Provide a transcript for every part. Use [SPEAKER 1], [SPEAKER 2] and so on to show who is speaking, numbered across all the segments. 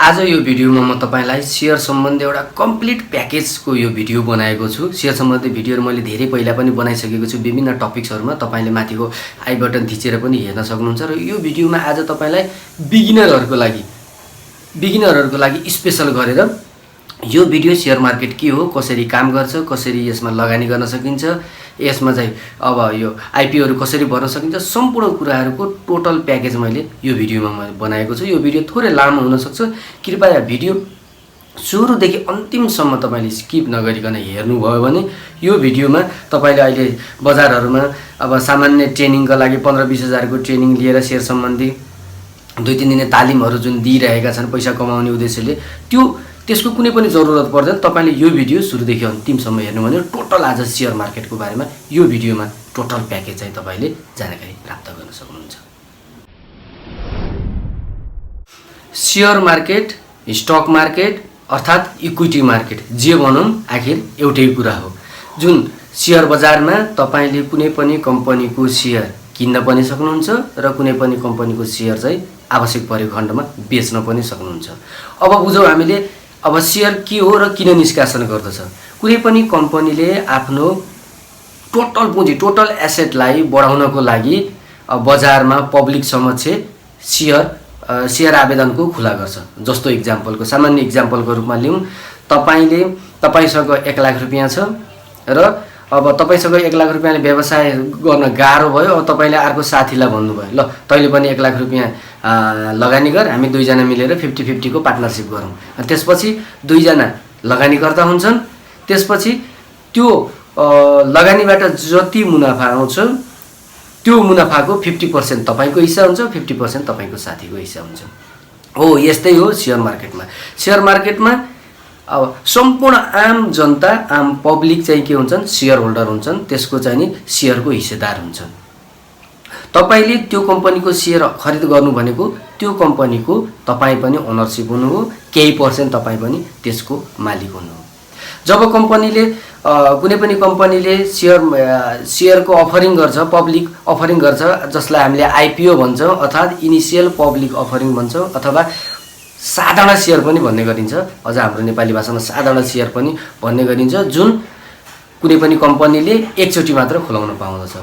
[SPEAKER 1] आज यो भिडियोमा म तपाईलाई शेयर सम्बन्धी एउटा कम्प्लिट प्याकेजको यो भिडियो बनाएको छु। शेयर सम्बन्धी भिडियोहरु मैले धेरै पहिला पनि बनाइसकेको छु विभिन्न टपिक्सहरुमा। तपाईले माथिको आई बटन थिचेर पनि हेर्न सक्नुहुन्छ र यो भिडियोमा आज तपाईलाई बिगिनरहरुको लागि स्पेशल गरेर यो भिडियो शेयर मार्केट के हो, कसरी काम गर्छ, कसरी यसमा लगानी गर्न सकिन्छ, यसमा चाहिँ अब यो आईपीओ हरु कसरी भर्न सकिन्छ, सम्पूर्ण कुराहरुको टोटल प्याकेज मैले यो भिडियोमा मैले बनाएको छु। यो भिडियो थोरै लामो हुन सक्छ, कृपया भिडियो सुरुदेखि अन्तिमसम्म तपाईले स्किप नगरिकन हेर्नुभयो भने यो भिडियोमा तपाईले अहिले बजारहरुमा अब सामान्य ट्रेनिङका लागि 15-20 हजारको ट्रेनिङ लिएर शेयर सम्बन्धी 2-3 दिने तालिमहरु जुन दिइरहेका छन् पैसा कमाउने उद्देश्यले, त्यसको कुनै पनि जरुरत पर्दैन। तपाईले यो भिडियो सुरुदेखि अन्तिमसम्म हेर्नु भने टोटल आज शेयर मार्केटको बारेमा यो भिडियोमा टोटल प्याकेज चाहिँ तपाईले जानकारी प्राप्त गर्न सक्नुहुन्छ। शेयर मार्केट, स्टक मार्केट अर्थात इक्विटी मार्केट जे भनौं आखिर एउटै कुरा हो। जुन शेयर बजारमा तपाईले कुनै पनि कम्पनीको शेयर किन्न पनि सक्नुहुन्छ र कुनै पनि कम्पनीको शेयर चाहिँ आवश्यक परेको खण्डमा बेच्न पनि सक्नुहुन्छ। अब बुझौं हामीले अब शेयर के हो र किन निष्कासन गर्दछ। कुनै पनि कम्पनीले आफ्नो टोटल पुँजी, टोटल एसेटलाई बढाउनको लागि बजारमा पब्लिक समक्ष शेयर आवेदनको खुला गर्छ। जस्तो एक्जाम्पलको सामान्य एक्जाम्पलको रूपमा लिउँ, तपाईसँग 1 लाख रुपैयाँ छ र अब तपाईसँग 1 लाख रुपैयाँले व्यवसाय गर्न गाह्रो भयो। अब तपाईले अर्को साथीलाई भन्नुभयो, ल तैले पनि 1 लाख रुपैयाँ लगानी गर, हामी 2 जना मिलेर 50-50 को पार्टनरशिप गरौँ। त्यसपछि 2 जना लगानीकर्ता हुन्छन्। त्यसपछि त्यो लगानीबाट जति मुनाफा आउँछ त्यो मुनाफाको 50% तपाईको हिस्सा हुन्छ, 50% तपाईको साथीको हिस्सा हुन्छ। हो यस्तै हो शेयर मार्केटमा। शेयर मार्केटमा अब सम्पूर्ण आम जनता, आम पब्लिक चाहिँ के हुन्छन्, शेयर होल्डर हुन्छन्। त्यसको चाहिँ नि शेयरको हिस्सेदार हुन्छन्। तपाईले त्यो कम्पनीको शेयर खरिद गर्नु भनेको त्यो कम्पनीको तपाई पनि ओनरशिप हुनु हो, केही पर्सेन्ट तपाई पनि त्यसको मालिक हुनु हो। जब कम्पनीले कुनै पनि कम्पनीले शेयरको अफरिङ गर्छ, पब्लिक अफरिङ गर्छ, जसलाई हामीले आईपीओ भन्छौं अर्थात इनिशियल पब्लिक अफरिङ भन्छौं अथवा साधारण शेयर पनि भन्ने गरिन्छ। अझ हाम्रो नेपाली भाषामा साधारण शेयर पनि भन्ने गरिन्छ, जुन कुनै पनि कम्पनीले एकचोटी मात्र खुलाउन पाउँदछ।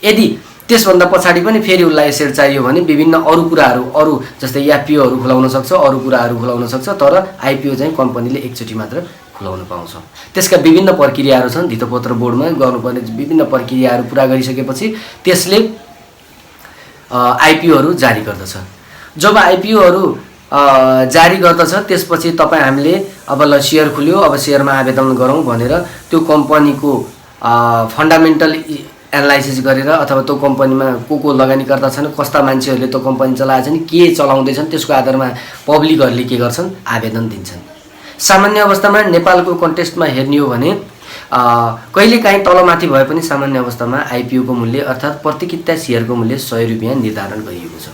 [SPEAKER 1] यदि त्यसभन्दा पछाडी पनि फेरि उलाई एसेट चाहियो भने विभिन्न अरु कुराहरु, अरु जस्तै आईपीओ हरु खुलाउन सक्छ, अरु कुराहरु खुलाउन सक्छ। तर आईपीओ चाहिँ कम्पनीले एकचोटी मात्र खुलाउन पाउँछ। त्यसका विभिन्न प्रक्रियाहरु छन्। धितोपत्र बोर्डमा गर्नुपर्ने विभिन्न प्रक्रियाहरु पूरा गरिसकेपछि त्यसले आईपीओ हरु जारी गर्दछ। जब आईपीओ हरु जारी गर्दछ त्यसपछि हामीले अब ल शेयर खुल्यो, अब शेयरमा आवेदन गरौँ भनेर त्यो कम्पनीको फन्डामेन्टल एनालाइसिस गरेर अथवा त्यो कम्पनीमा को लगानीकर्ता छन्, कस्ता मान्छेहरूले त्यो कम्पनी चलाएछन्, के चलाउँदैछन्, त्यसको आधारमा पब्लिकहरूले के गर्छन्, आवेदन दिन्छन्। सामान्य अवस्थामा नेपालको कन्टेक्स्टमा हेर्ने हो भने कहिलेकाहीँ तलमाथि भए पनि सामान्य अवस्थामा आईपीओ को मूल्य अर्थात प्रति किता शेयरको मूल्य 100 रुपैयाँ निर्धारण गरिएको छ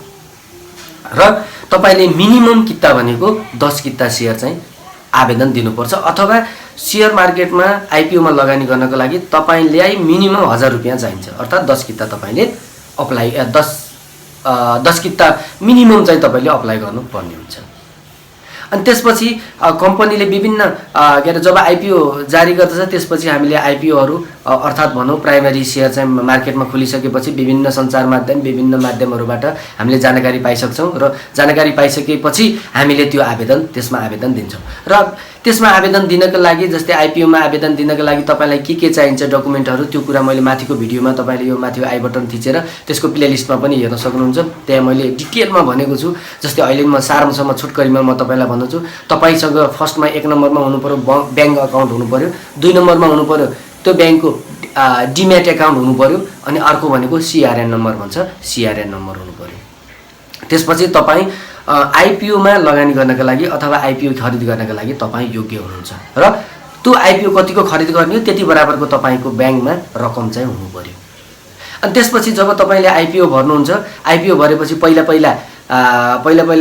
[SPEAKER 1] र तपाईले मिनिमम किता भनेको 10 किता शेयर चाहिँ आवेदन दिनुपर्छ। अथवा शेयर मार्केटमा आईपीओ मा लगानी गर्नको लागि तपाईलाई मिनिमम 1000 रुपैयाँ चाहिन्छ। अर्थात 10 किता तपाईले अप्लाई 10 किता मिनिमम चाहिँ तपाईले अप्लाई गर्नुपर्ने हुन्छ। अनि त्यसपछि कम्पनीले विभिन्न जब आईपीओ जारी गर्दछ त्यसपछि हामीले आईपीओ हरु अर्थात भनौं प्राइमरी शेयर चाहिँ मार्केटमा खुलिसकेपछि विभिन्न सञ्चार माध्यम, विभिन्न माध्यमहरुबाट हामीले जानकारी पाइसक्छौं र जानकारी पाइसकेपछि हामीले त्यो त्यसमा आवेदन दिन्छौं। र त्यसमा आवेदन दिनको लागि जस्तै आईपीओ मा आवेदन दिनको लागि तपाईलाई के चाहिन्छ डकुमेन्टहरु, त्यो कुरा मैले माथिको भिडियोमा तपाईले यो माथिको आई बटन थिचेर त्यसको प्लेलिस्टमा पनि हेर्न सक्नुहुन्छ। त्यहाँ मैले डिटेलमा भनेको छु। जस्तै अहिले म सारांशमा छोटकरीमा म तपाईलाई भन्छु, तपाईसँग फर्स्टमा 1 नम्बरमा हुनु पर्यो बैंक अकाउन्ट हुनु पर्यो, 2 नम्बरमा हुनु पर्यो त्यो बैंकको डीम्याट अकाउन्ट हुनु पर्यो, अनि अर्को भनेको सीआरएन नम्बर भन्छ, सीआरएन नम्बर हुनु पर्यो। त्यसपछि तपाई आईपीओ मा लगानी गर्नका लागि अथवा आईपीओ खरिद गर्नका लागि तपाई योग्य हुनुहुन्छ र त्यो आईपीओ कतिको खरिद गर्ने हो त्यति बराबरको तपाईको बैंकमा रकम चाहिँ हुनु पर्यो। अनि त्यसपछि जब तपाईले आईपीओ भर्नुहुन्छ, आईपीओ भरेपछि पहिला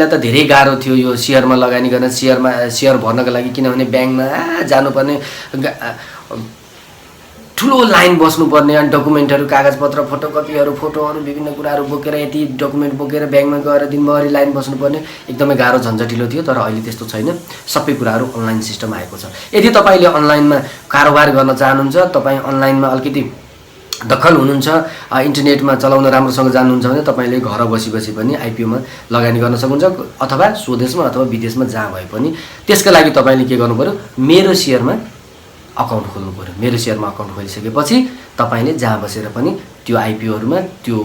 [SPEAKER 1] त धेरै गाह्रो थियो यो शेयरमा लगानी गर्न, शेयर भर्नको लागि, किनभने बैंकमा जानुपर्ने ठुलो लाइन बस्नुपर्ने अनि डकुमेन्टहरू कागजपत्र फोटोहरू विभिन्न कुराहरू बोकेर यति डकुमेन्ट बोकेर ब्याङ्कमा गएर दिनभरि लाइन बस्नुपर्ने एकदमै गाह्रो झन्झटिलो थियो। तर अहिले त्यस्तो छैन, सबै कुराहरू अनलाइन सिस्टम आएको छ। यदि तपाईँले अनलाइनमा कारोबार गर्न चाहनुहुन्छ, तपाईँ अनलाइनमा अलिकति दखल हुनुहुन्छ, इन्टरनेटमा चलाउन राम्रोसँग जान्नुहुन्छ भने तपाईँले घर बसी पनि आइपिओमा लगानी गर्न सक्नुहुन्छ, अथवा स्वदेशमा अथवा विदेशमा जहाँ भए पनि। त्यसका लागि तपाईँले के गर्नु पर्यो, मेरो सेयरमा अकाउन्ट खोल्नु पर्यो। मेरो सेयरमा अकाउन्ट खोलिसकेपछि तपाईँले जहाँ बसेर पनि त्यो आइपिओहरूमा त्यो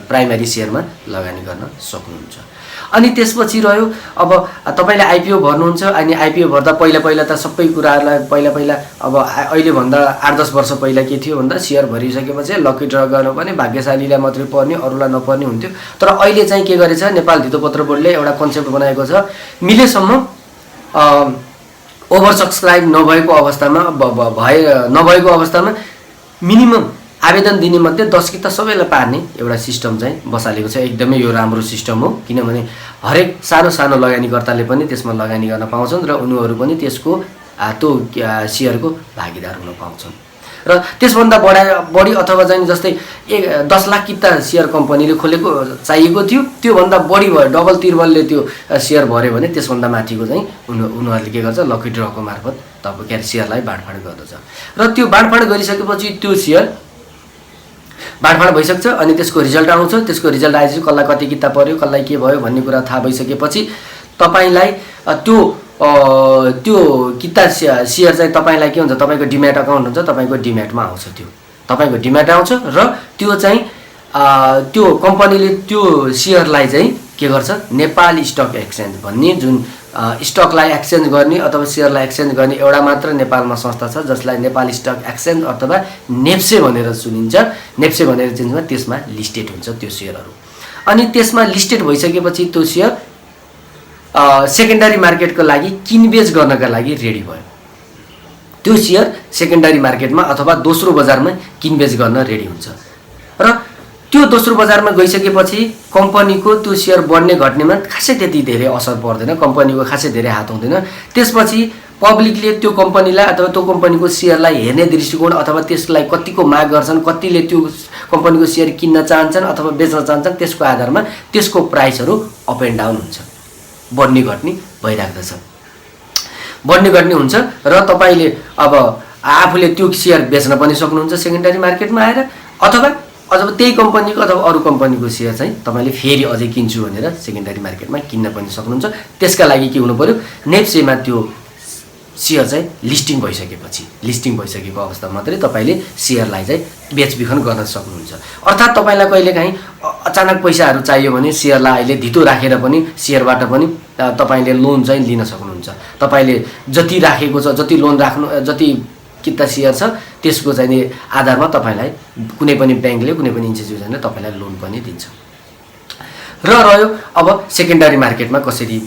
[SPEAKER 1] प्राइमेरी सेयरमा लगानी गर्न सक्नुहुन्छ। अनि त्यसपछि रह्यो अब तपाईँले आइपिओ भर्नुहुन्छ। अनि आइपिओ भर्दा पहिला त सबै कुराहरूलाई पहिला अब अहिलेभन्दा 8-10 वर्ष पहिला के थियो भन्दा सेयर भरिसकेपछि लकी ड्र गर्नुपर्ने, भाग्यशालीलाई मात्रै पर्ने, अरूलाई नपर्ने हुन्थ्यो। तर अहिले चाहिँ के गरेछ, नेपाल धितोपत्र बोर्डले एउटा कन्सेप्ट बनाएको छ, मिलेसम्म ओभर सब्सक्राइब नभएको अवस्थामा मिनिमम आवेदन दिने मध्ये 10 किता सबैलाई पार्ने एउटा सिस्टम चाहिँ बसालेको छ। एकदमै यो राम्रो सिस्टम हो, किनभने हरेक सानो लगानीकर्ताले पनि त्यसमा लगानी गर्न पाउँछन् र उनीहरू पनि त्यसको त्यो सेयरको भागीदार हुन पाउँछन्। र त्यसभन्दा बढी अथवा चाहिँ जस्तै 10 लाख किता सेयर कम्पनीले खोलेको चाहिएको थियो, त्योभन्दा बढी भयो, डबल तिर्बलले त्यो सेयर भर्यो भने त्यसभन्दा माथिको चाहिँ उनीहरूले के गर्छ, लकी ड्रको मार्फत तपाईँ सेयरलाई बाँडफाँड गर्दछ। र त्यो बाँडफाँड गरिसकेपछि त्यो सेयर बाँडफाँड भइसक्छ। अनि त्यसको रिजल्ट आउँछ। त्यसको रिजल्ट आएपछि कसलाई कति किता पर्यो, कसलाई के भयो भन्ने कुरा थाहा भइसकेपछि तपाईँलाई त्यो किता सेयर चाहिँ तपाईँलाई के हुन्छ, तपाईँको डिम्याट अकाउन्ट हुन्छ, तपाईँको डिम्याटमा आउँछ। त्यो तपाईँको डिम्याट आउँछ र त्यो चाहिँ त्यो कम्पनीले त्यो सेयरलाई चाहिँ के गर्छ, नेपाल स्टक एक्सचेन्ज भन्ने जुन स्टकलाई एक्सचेन्ज गर्ने अथवा सेयरलाई एक्सचेन्ज गर्ने एउटा मात्र नेपालमा संस्था छ, जसलाई नेपाल स्टक एक्सचेन्ज अथवा नेप्से भनेर सुनिन्छ, नेप्से भनेर चिनिन्छ, त्यसमा लिस्टेड हुन्छ त्यो सेयरहरू। अनि त्यसमा लिस्टेड भइसकेपछि त्यो सेयर सेकेन्डरी मार्केटको लागि किनबेच गर्नका लागि रेडी भयो। त्यो सेयर सेकेन्डरी मार्केटमा अथवा दोस्रो बजारमा किनबेच गर्न रेडी हुन्छ। र त्यो दोस्रो बजारमा गइसकेपछि कम्पनीको त्यो सेयर बढ्ने घट्नेमा खासै त्यति धेरै असर पर्दैन, कम्पनीको खासै धेरै हात हुँदैन। त्यसपछि पब्लिकले त्यो कम्पनीलाई अथवा त्यो कम्पनीको सेयरलाई हेर्ने दृष्टिकोण अथवा त्यसलाई कतिको माग गर्छन्, कतिले त्यो कम्पनीको सेयर किन्न चाहन्छन् अथवा बेच्न चाहन्छन्, त्यसको आधारमा त्यसको प्राइसहरू अप एन्ड डाउन हुन्छ, बढ्ने घट्ने भइराख्दछ, बढ्ने घट्ने हुन्छ। र तपाईँले अब आफूले त्यो सेयर बेच्न पनि सक्नुहुन्छ सेकेन्डरी मार्केटमा आएर, अथवा त्यही कम्पनीको अथवा अरू कम्पनीको सेयर चाहिँ तपाईँले फेरि अझै किन्छु भनेर सेकेन्डरी मार्केटमा किन्न पनि सक्नुहुन्छ। त्यसका लागि के हुनु पर्यो, नेप्सेमा त्यो सेयर चाहिँ लिस्टिङ भइसकेको अवस्थामा मात्रै तपाईँले सेयरलाई चाहिँ बेचबिखन गर्न सक्नुहुन्छ। अर्थात् तपाईँलाई कहिलेकाहीँ अचानक पैसाहरू चाहियो भने सेयरलाई अहिले धितो राखेर पनि सेयरबाट पनि तपाईँले लोन चाहिँ लिन सक्नुहुन्छ। तपाईँले जति राखेको छ, जति लोन राख्नु, जति किता सेयर छ, त्यसको चाहिँ आधारमा तपाईँलाई कुनै पनि ब्याङ्कले, कुनै पनि इन्स्टिट्युसनले तपाईँलाई लोन पनि दिन्छ। र रह्यो अब सेकेन्डरी मार्केटमा कसरी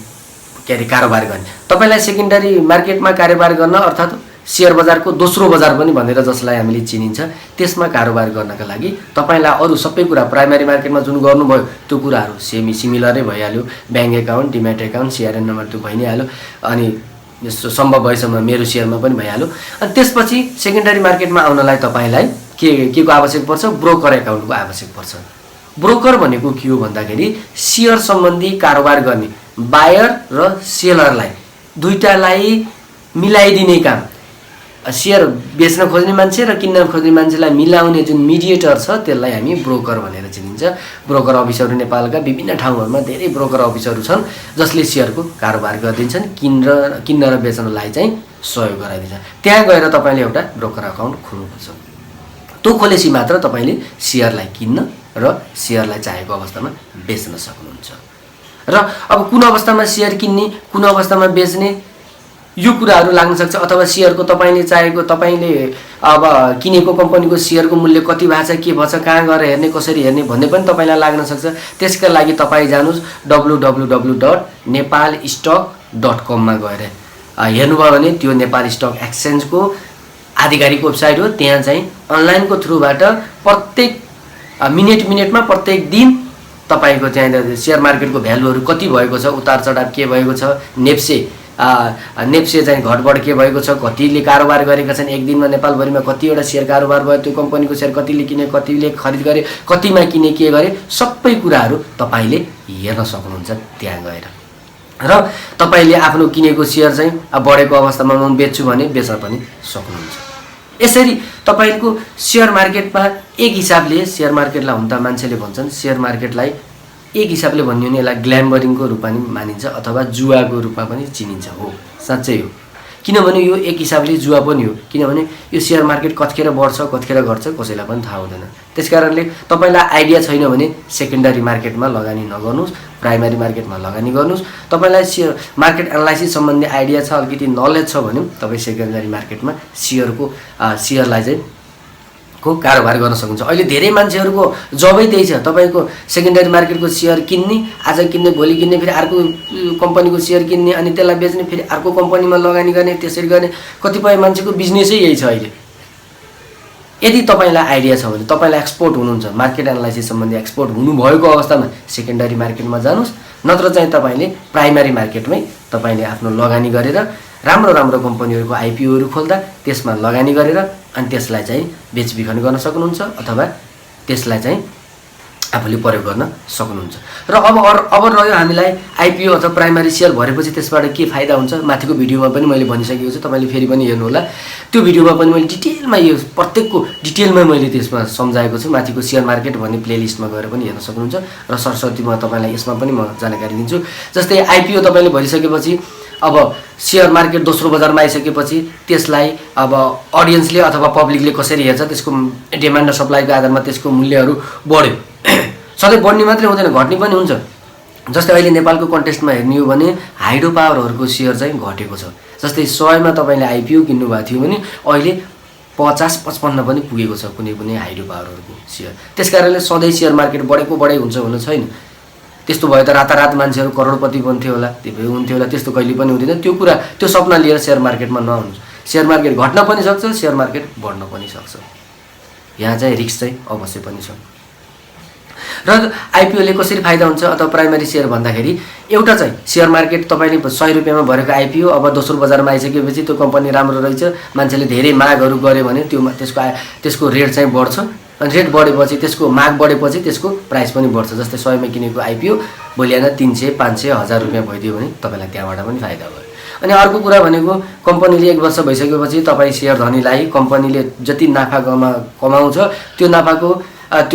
[SPEAKER 1] कारोबार गर्ने। तपाईँलाई सेकेन्डरी मार्केटमा कारोबार गर्न अर्थात् सेयर बजारको दोस्रो बजार पनि भनेर जसलाई हामीले चिनिन्छ, त्यसमा कारोबार गर्नका लागि तपाईँलाई अरू सबै कुरा प्राइमेरी मार्केटमा जुन गर्नुभयो त्यो कुराहरू सिमिलरै भइहाल्यो। Bank account, demat account, CRN number त्यो भइ नै हाल्यो। अनि सम्भव भएसम्म मेरो सेयरमा पनि भइहाल्यो। अनि त्यसपछि सेकेन्डरी मार्केटमा आउनलाई तपाईँलाई के को आवश्यक पर्छ, ब्रोकर एकाउन्टको आवश्यक पर्छ। ब्रोकर भनेको के हो भन्दाखेरि सेयर सम्बन्धी कारोबार गर्ने, बायर र सेलरलाई दुईटालाई मिलाइदिने काम, सेयर बेच्न खोज्ने मान्छे र किन्न खोज्ने मान्छेलाई मिलाउने जुन मिडिएटर छ त्यसलाई हामी ब्रोकर भनेर चिनिन्छ। ब्रोकर अफिसहरू नेपालका विभिन्न ठाउँहरूमा धेरै ब्रोकर अफिसहरू छन् जसले सेयरको कारोबार गरिदिन्छन्, किन्न र बेच्नलाई चाहिँ सहयोग गराइदिन्छ। त्यहाँ गएर तपाईँले एउटा ब्रोकर अकाउन्ट खोल्नुपर्छ। त्यो खोलेपछि मात्र तपाईँले सेयरलाई किन्न र सेयरलाई चाहेको अवस्थामा बेच्न सक्नुहुन्छ। र अब कुन अवस्थामा सेयर किन्ने, कुन अवस्थामा बेच्ने, यो कुराहरू लाग्न सक्छ। अथवा सेयरको तपाईँले चाहेको, तपाईँले अब किनेको कम्पनीको सेयरको मूल्य कति भएको छ, के भन्छ, कहाँ गएर हेर्ने, कसरी हेर्ने भन्ने पनि तपाईँलाई लाग्न सक्छ। त्यसका लागि तपाईँ जानुहोस् www.nepalstock.com मा गएर हेर्नुभयो भने त्यो नेपाल स्टक एक्सचेन्जको आधिकारिक वेबसाइट हो। त्यहाँ चाहिँ अनलाइनको थ्रुबाट प्रत्येक मिनेटमा प्रत्येक दिन तपाईँको त्यहाँ सेयर मार्केटको भ्यालुहरू कति भएको छ, उतार चढाव के भएको छ, नेप्से चाहिँ घटबड के भएको छ, कतिले कारोबार गरेका छन्, एक दिनमा नेपालभरिमा कतिवटा सेयर कारोबार भयो, त्यो कम्पनीको सेयर कतिले किने, कतिले खरिद गरे, कतिमा किने, के गरे, सबै कुराहरू तपाईँले हेर्न सक्नुहुन्छ त्यहाँ गएर। र तपाईँले आफ्नो किनेको सेयर चाहिँ बढेको अवस्थामा म बेच्छु भने बेच्न पनि सक्नुहुन्छ। यसरी तपाईँको सेयर मार्केटमा एक हिसाबले सेयर मार्केटलाई हुन त मान्छेले भन्छन् सेयर मार्केटलाई एक हिसाबले भन्यो भने यसलाई ग्ल्यामरिङको रूपमा पनि मानिन्छ अथवा जुवाको रूपमा पनि चिनिन्छ। हो, साँच्चै हो, किनभने यो एक हिसाबले जुवा पनि हो, किनभने यो सेयर मार्केट कतिखेर बढ्छ कतिखेर घट्छ कसैलाई पनि थाहा हुँदैन। त्यसकारणले तपाईँलाई आइडिया छैन भने सेकेन्डरी मार्केटमा लगानी नगर्नुहोस्, प्राइमरी मार्केटमा लगानी गर्नुहोस्। तपाईँलाई सेयर मार्केट एनालाइसिस सम्बन्धी आइडिया छ, अलिकति नलेज छ भने तपाईँ सेकेन्डरी मार्केटमा सेयरलाई चाहिँ को कारोबार गर्न सक्नुहुन्छ। अहिले धेरै मान्छेहरूको जबै त्यही छ, तपाईँको सेकेन्डरी मार्केटको सेयर किन्ने, आज किन्ने भोलि किन्ने, फेरि अर्को कम्पनीको सेयर किन्ने अनि त्यसलाई बेच्ने, फेरि अर्को कम्पनीमा लगानी गर्ने, त्यसरी गर्ने। कतिपय मान्छेको बिजनेसै यही छ अहिले। यदि तपाईँलाई आइडिया छ भने, तपाईँलाई एक्सपर्ट हुनुहुन्छ, मार्केट एनालाइसिस सम्बन्धी एक्सपर्ट हुनुभएको अवस्थामा सेकेन्डरी मार्केटमा जानुहोस्, नत्र चाहिँ तपाईँले प्राइमरी मार्केटमै तपाईँले आफ्नो लगानी गरेर राम्रो राम्रो कम्पनीहरूको आइपिओहरू खोल्दा त्यसमा लगानी गरेर अनि त्यसलाई चाहिँ बेचबिखन गर्न सक्नुहुन्छ अथवा त्यसलाई चाहिँ आफूले प्रयोग गर्न सक्नुहुन्छ। र अब रह्यो हामीलाई आइपिओ अथवा प्राइमरी सेयर भरेपछि त्यसबाट के फाइदा हुन्छ, माथिको भिडियोमा पनि मैले भनिसकेको छु, तपाईँले फेरि पनि हेर्नु होला। त्यो भिडियोमा पनि मैले डिटेलमा यो प्रत्येकको डिटेलमा मैले त्यसमा सम्झाएको छु। माथिको सेयर मार्केट भन्ने प्लेलिस्टमा गएर पनि हेर्न सक्नुहुन्छ र सरस्वतीमा तपाईँलाई यसमा पनि म जानकारी दिन्छु। जस्तै आइपिओ तपाईँले भरिसकेपछि अब सेयर मार्केट दोस्रो बजारमा आइसकेपछि त्यसलाई अब अडियन्सले अथवा पब्लिकले कसरी हेर्छ, त्यसको डिमान्ड र सप्लाईको आधारमा त्यसको मूल्यहरू बढ्यो। सधैँ बढ्ने मात्रै हुँदैन, घट्ने पनि हुन्छ। जस्तै अहिले नेपालको कन्टेक्स्टमा हेर्ने हो भने हाइड्रो पावरहरूको सेयर चाहिँ घटेको छ। जस्तै 100मा तपाईँले आइपिओ किन्नुभएको थियो भने अहिले 50-55 पनि पुगेको छ कुनै कुनै हाइड्रो पावरहरूको सेयर। त्यसकारणले सधैँ सेयर मार्केट बढेको बढै हुन्छ भन्ने छैन। त्यस्तो भयो त रातारात मान्छेहरू करोडपति बन्थ्यो होला, त्यो हुन्थ्यो होला, त्यस्तो कहिले पनि हुँदैन। त्यो कुरा, त्यो सपना लिएर सेयर मार्केटमा नहुनुहोस्। सेयर मार्केट घट्न पनि सक्छ, सेयर मार्केट बढ्न पनि सक्छ। यहाँ चाहिँ रिस्क चाहिँ अवश्य पनि छ। र आइपिओले कसरी फाइदा हुन्छ अथवा प्राइमरी सेयर भन्दाखेरि एउटा चाहिँ सेयर मार्केट तपाईँले 100 रुपियाँमा भरेको आइपिओ अब दोस्रो बजारमा आइसकेपछि त्यो कम्पनी राम्रो रहेछ, मान्छेले धेरै मागहरू गर्यो भने त्यसको रेट चाहिँ बढ्छ। अनि रेट बढेपछि त्यसको माग बढेपछि त्यसको प्राइस पनि बढ्छ। जस्तै 100मा किनेको आइपिओ भोलि आएर 300, 500, 1000 रुपियाँ भइदियो भने तपाईँलाई त्यहाँबाट पनि फाइदा भयो। अनि अर्को कुरा भनेको कम्पनीले 1 वर्ष भइसकेपछि तपाईँ सेयर धनीलाई कम्पनीले जति नाफा कमाउँछ त्यो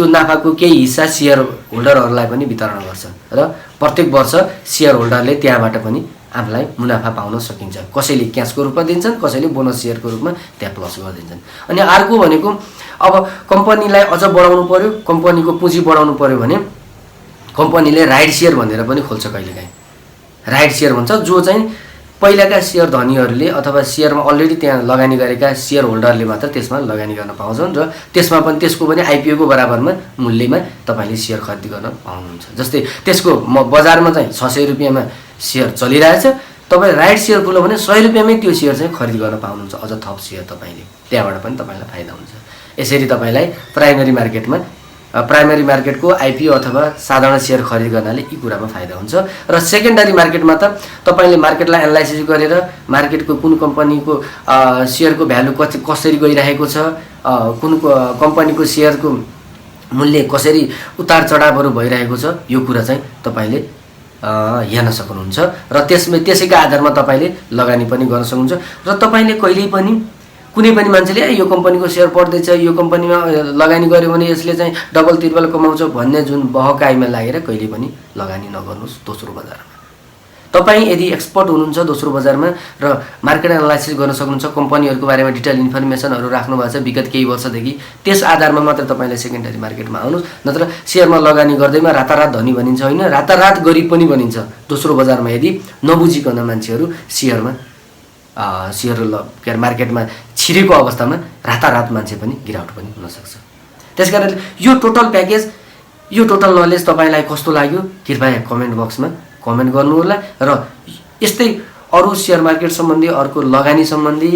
[SPEAKER 1] नाफाको केही हिस्सा सेयर होल्डरहरूलाई पनि वितरण गर्छ र प्रत्येक वर्ष सेयर होल्डरले त्यहाँबाट पनि आफूलाई मुनाफा पाउन सकिन्छ। कसैले क्यासको रूपमा दिन्छन्, कसैले बोनस सेयरको रूपमा त्यहाँ प्लस गरिदिन्छन्। अनि अर्को भनेको अब कम्पनीलाई अझ बढाउनु पर्यो, कम्पनीको पुँजी बढाउनु पर्यो भने कम्पनीले राइट सेयर भनेर पनि खोल्छ कहिलेकाहीँ। राइट सेयर भन्छ जो चाहिँ पहिलाका सेयर धनीहरूले अथवा सेयरमा अलरेडी त्यहाँ लगानी गरेका सेयर होल्डरले मात्र त्यसमा लगानी गर्न पाउँछन् र त्यसमा पनि त्यसको पनि आइपिओको बराबरमा मूल्यमा तपाईँले सेयर खरिद गर्न पाउनुहुन्छ। जस्तै त्यसको बजारमा चाहिँ 600 रुपियाँमा सेयर चलिरहेछ, तपाईँ राइट सेयर खोल्यो भने 100 रुपियाँमै त्यो सेयर चाहिँ खरिद गर्न पाउनुहुन्छ, अझ थप सेयर तपाईँले, त्यहाँबाट पनि तपाईँलाई फाइदा हुन्छ। यसरी तपाईँलाई प्राइमरी मार्केटको आइपिओ अथवा साधारण सेयर खरिद गर्नाले यी कुरामा फाइदा हुन्छ। र सेकेन्डरी मार्केटमा त तपाईँले मार्केटलाई एनालाइसिस गरेर मार्केटको कुन कम्पनीको सेयरको भ्यालु कसरी गइरहेको छ, कुन कम्पनीको सेयरको मूल्य कसरी उतार चढावहरू भइरहेको छ, यो कुरा चाहिँ तपाईँले हेर्न सक्नुहुन्छ र त्यसैका आधारमा तपाईँले लगानी पनि गर्न सक्नुहुन्छ। र तपाईँले कहिल्यै पनि कुनै पनि मान्छेले यो कम्पनीको सेयर बढ्दैछ, यो कम्पनीमा लगानी गर्यो भने यसले चाहिँ डबल त्रिपल कमाउँछ भन्ने जुन बहकाइमा लागेर कहिले पनि लगानी नगर्नुहोस् दोस्रो बजारमा। तपाईँ यदि एक्सपर्ट हुनुहुन्छ दोस्रो बजारमा र मार्केट एनालाइसिस गर्न सक्नुहुन्छ, कम्पनीहरूको बारेमा डिटेल इन्फर्मेसनहरू राख्नुभएको छ विगत केही वर्षदेखि, त्यस आधारमा मात्र तपाईँले सेकेन्डरी मार्केटमा आउनुहोस्। नत्र सेयरमा लगानी गर्दैमा रातारात धनी बनिन्छ होइन, रातारात गरिब पनि बनिन्छ दोस्रो बजारमा यदि नबुझिकन मान्छेहरू सेयर मार्केटमा छिरेको अवस्थामा रातारात मान्छे पनि गिरावट पनि हुनसक्छ। त्यसकारणले यो टोटल प्याकेज, यो टोटल नलेज तपाईँलाई कस्तो लाग्यो कृपया कमेन्ट बक्समा कमेन्ट गर्नुहोला। र यस्तै अरू सेयर मार्केट सम्बन्धी, अर्को लगानी सम्बन्धी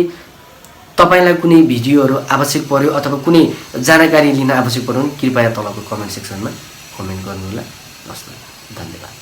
[SPEAKER 1] तपाईँलाई कुनै भिडियोहरू आवश्यक पर्यो अथवा कुनै जानकारी लिन आवश्यक पर्यो भने कृपया तलको कमेन्ट सेक्सनमा कमेन्ट गर्नुहोला। हस्, धन्यवाद।